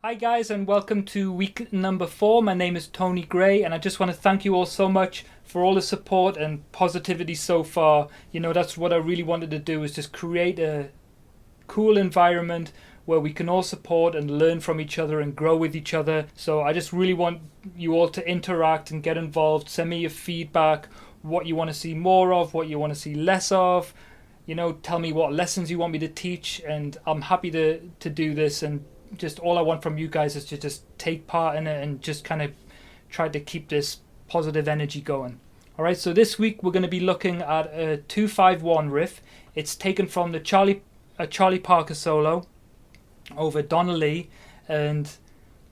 Hi guys, and welcome to week number 4. My name is Tony Gray, and I just want to thank you all so much for all the support and positivity so far. You know, that's what I really wanted to do, is just create a cool environment where we can all support and learn from each other and grow with each other. So I just really want you all to interact and get involved. Send me your feedback, what you want to see more of, what you want to see less of. You know, tell me what lessons you want me to teach, and I'm happy to do this. And just all I want from you guys is to just take part in it and just kind of try to keep this positive energy going. All right, so this week we're going to be looking at a 2-5-1 riff. It's taken from the Charlie Parker solo over Donna Lee, and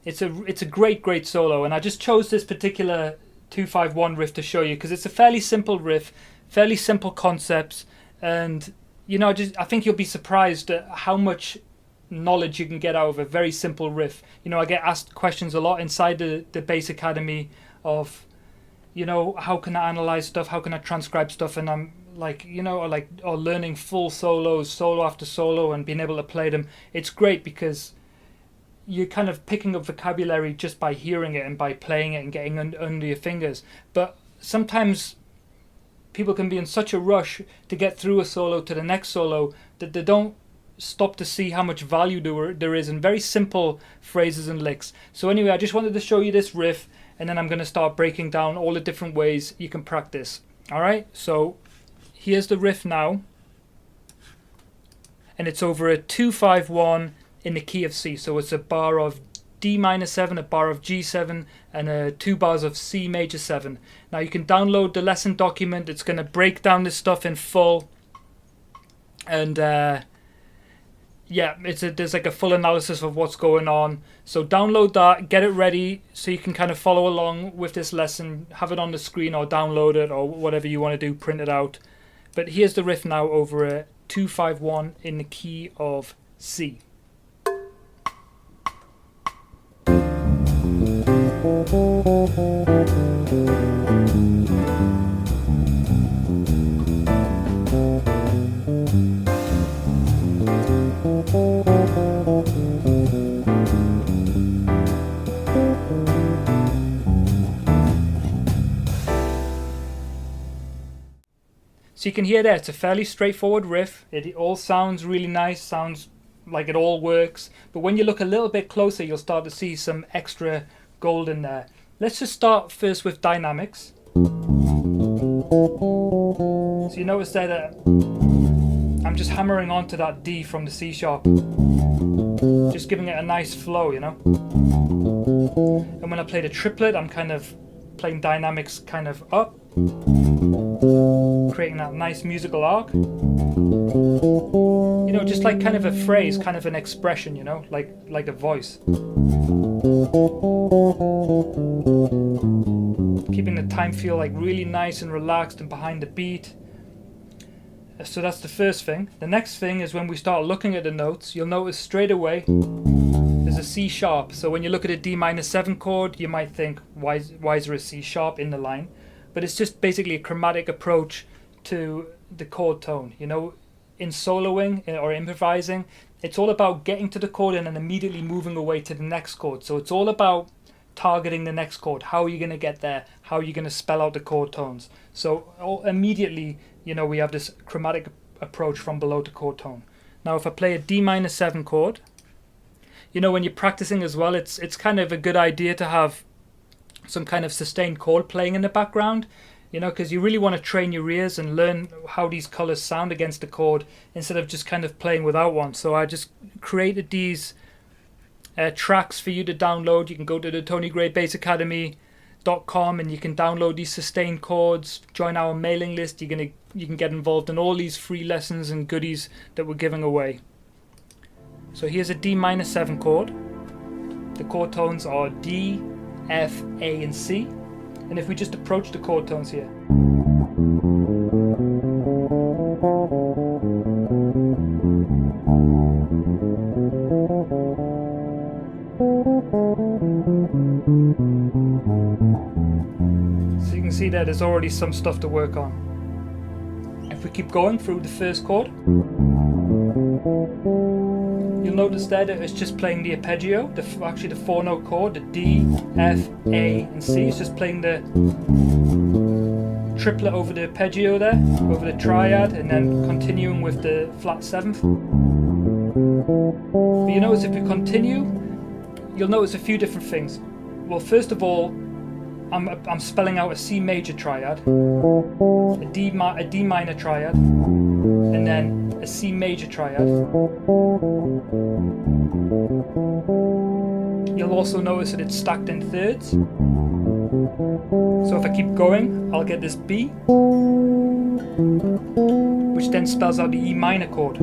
it's a great solo. And I just chose this particular 2-5-1 riff to show you because it's a fairly simple riff, fairly simple concepts, and you know, I think you'll be surprised at how much knowledge you can get out of a very simple riff. You know, I get asked questions a lot inside the Bass Academy of, you know, how can I analyze stuff, how can I transcribe stuff, and I'm like, you know, or learning full solos, solo after solo, and being able to play them. It's great because you're kind of picking up vocabulary just by hearing it and by playing it and getting under your fingers. But sometimes people can be in such a rush to get through a solo to the next solo that they don't stop to see how much value there is in very simple phrases and licks. So anyway, I just wanted to show you this riff, and then I'm going to start breaking down all the different ways you can practice. Alright, so here's the riff now, and it's over a 2-5-1 in the key of C. So it's a bar of D minor 7, a bar of G7, and 2 bars of C major 7. Now you can download the lesson document. It's going to break down this stuff in full, and yeah, there's like a full analysis of what's going on. So download that, get it ready so you can kind of follow along with this lesson, have it on the screen or download it or whatever you want to do, print it out. But here's the riff now over a 2-5-1 in the key of C. So you can hear there, it's a fairly straightforward riff. It all sounds really nice, sounds like it all works. But when you look a little bit closer, you'll start to see some extra gold in there. Let's just start first with dynamics. So you notice there that I'm just hammering onto that D from the C sharp, just giving it a nice flow, you know. And when I play the triplet, I'm kind of playing dynamics kind of up, creating that nice musical arc. You know, just like kind of a phrase, kind of an expression, you know, like a voice. Keeping the time feel like really nice and relaxed and behind the beat. So that's the first thing. The next thing is when we start looking at the notes, you'll notice straight away there's a C sharp. So when you look at a D minor 7 chord, you might think, why is there a C sharp in the line? But it's just basically a chromatic approach to the chord tone. You know, in soloing or improvising, it's all about getting to the chord and then immediately moving away to the next chord. So it's all about targeting the next chord. How are you going to get there? How are you going to spell out the chord tones? So immediately, you know, we have this chromatic approach from below to chord tone. Now if I play a D minor 7 chord, you know, when you're practicing as well, it's kind of a good idea to have some kind of sustained chord playing in the background, you know, because you really want to train your ears and learn how these colors sound against the chord instead of just kind of playing without one. So I just created these tracks for you to download. You can go to the TonyGrayBassAcademy.com and you can download these sustained chords, join our mailing list. You can get involved in all these free lessons and goodies that we're giving away. So here's a D minor 7 chord. The chord tones are D, F, A, and C. And if we just approach the chord tones here, so you can see that there's already some stuff to work on. If we keep going through the first chord, you'll notice there that it's just playing the arpeggio, actually the 4-note chord, the D, F, A, and C. It's just playing the triplet over the arpeggio there, over the triad, and then continuing with the flat 7th. But you notice if we continue, you'll notice a few different things. Well, first of all, I'm spelling out a C major triad, a D minor triad, and then a C major triad. You'll also notice that it's stacked in thirds. So if I keep going, I'll get this B, which then spells out the E minor chord.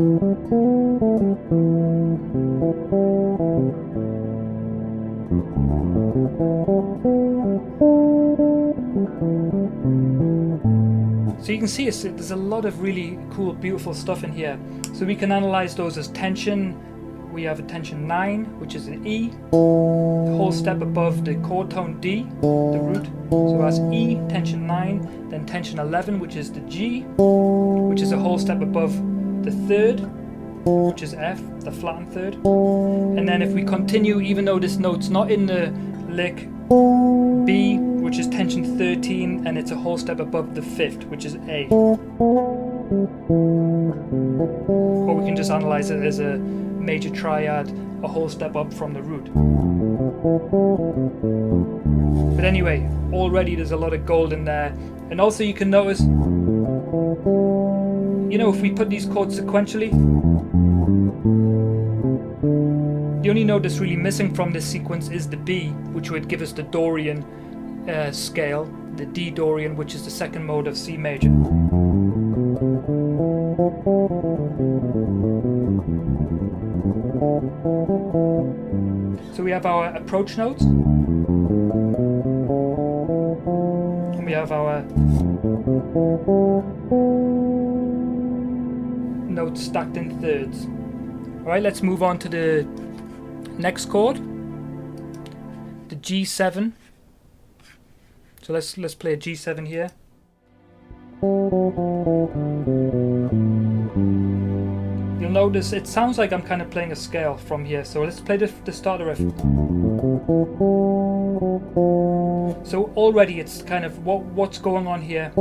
So you can see there's a lot of really cool, beautiful stuff in here. So we can analyze those as tension. We have a tension 9, which is an E, a whole step above the chord tone D, the root. So that's E, tension 9, then tension 11, which is the G, which is a whole step above the third, which is F, the flattened third. And then if we continue, even though this note's not in the lick, B, which is tension 13, and it's a whole step above the 5th, which is A. Or we can just analyze it as a major triad, a whole step up from the root. But anyway, already there's a lot of gold in there. And also you can notice, you know, if we put these chords sequentially, the only note that's really missing from this sequence is the B, which would give us the Dorian scale, the D Dorian, which is the second mode of C major. So we have our approach notes, and we have our notes stacked in thirds. Alright, let's move on to the next chord, the G7. So let's play a G7 here. You'll notice it sounds like I'm kind of playing a scale from here. So let's play the starter riff. So already it's kind of what's going on here.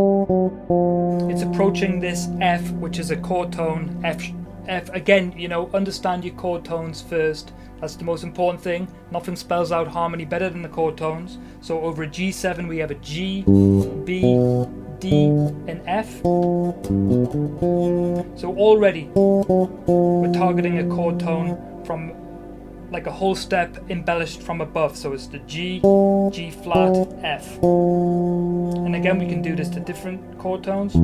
It's approaching this F, which is a chord tone. F again, you know, understand your chord tones first. That's the most important thing. Nothing spells out harmony better than the chord tones. So over a G7 we have a G, B, D, and F. So already we're targeting a chord tone from like a whole step embellished from above. So it's the G, G flat, F. And again we can do this to different chord tones.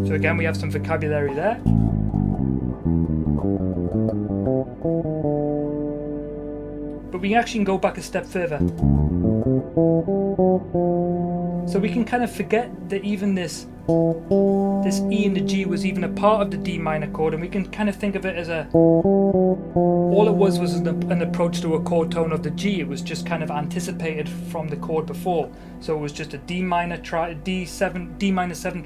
So again we have some vocabulary there. But we actually can go back a step further. So we can kind of forget that even this E and the G was even a part of the D minor chord, and we can kind of think of it as all it was an approach to a chord tone of the G. It was just kind of anticipated from the chord before. So it was just a D minor D minor 7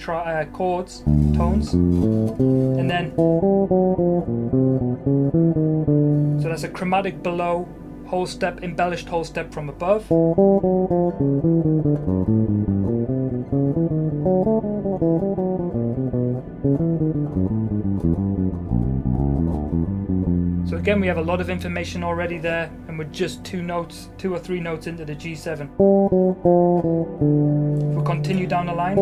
chords, tones, and then so that's a chromatic below, whole step, embellished whole step from above. So again we have a lot of information already there, and we're just 2 or 3 notes into the G7. If we continue down the line,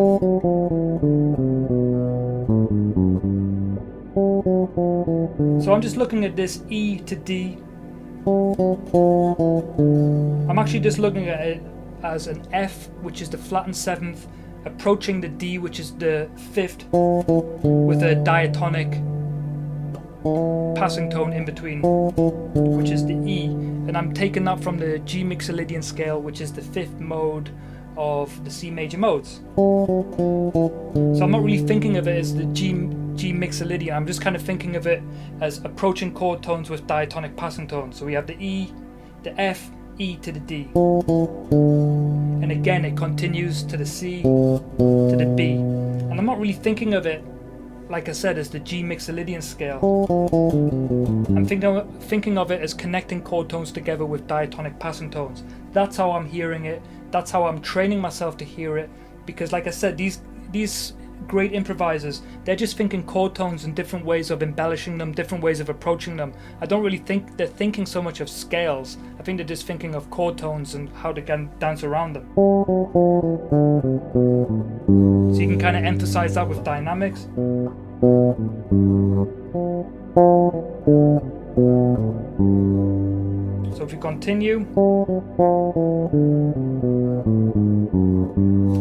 so I'm just looking at this E to D. I'm actually just looking at it as an F, which is the flattened 7th, approaching the D, which is the 5th, with a diatonic passing tone in between, which is the E, and I'm taking that from the G Mixolydian scale, which is the 5th mode of the C major modes. So I'm not really thinking of it as the G Mixolydian, I'm just kind of thinking of it as approaching chord tones with diatonic passing tones. So we have the E, the F, E to the D. and again it continues to the C, to the B. And I'm not really thinking of it, like I said, as the G Mixolydian scale. I'm thinking of it as connecting chord tones together with diatonic passing tones. That's how I'm hearing it. That's how I'm training myself to hear it. Because like I said, these great improvisers, they're just thinking chord tones and different ways of embellishing them, different ways of approaching them. I don't really think they're thinking so much of scales. I think they're just thinking of chord tones and how they can dance around them. So you can kind of emphasize that with dynamics. So if we continue,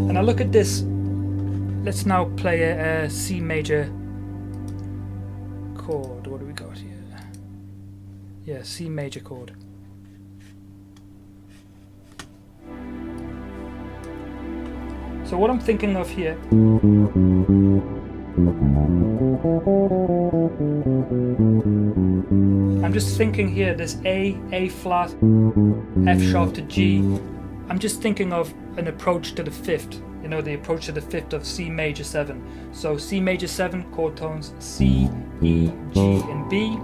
and I look at this, let's now play a C major chord. What do we got here? Yeah, C major chord. So what I'm thinking of here, I'm just thinking here, this A flat, F sharp to G. I'm just thinking of an approach to the fifth, you know, the approach to the fifth of C major 7. So C major 7 chord tones, C, E, G, and B.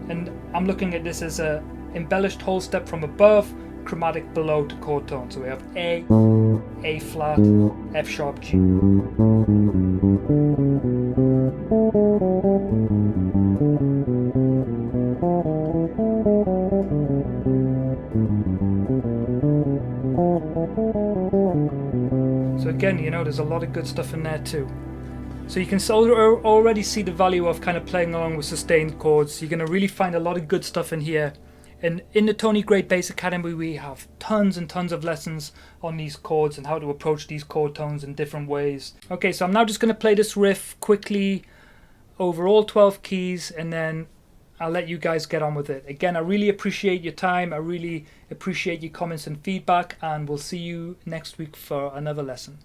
And I'm looking at this as a embellished whole step from above, chromatic below to chord tone. So we have A flat, F sharp, G. So again, you know, there's a lot of good stuff in there too. So you can already see the value of kind of playing along with sustained chords. You're going to really find a lot of good stuff in here. And in the Tony Gray Bass Academy, we have tons and tons of lessons on these chords and how to approach these chord tones in different ways. Okay, so I'm now just going to play this riff quickly over all 12 keys, and then I'll let you guys get on with it. Again, I really appreciate your time. I really appreciate your comments and feedback, and we'll see you next week for another lesson.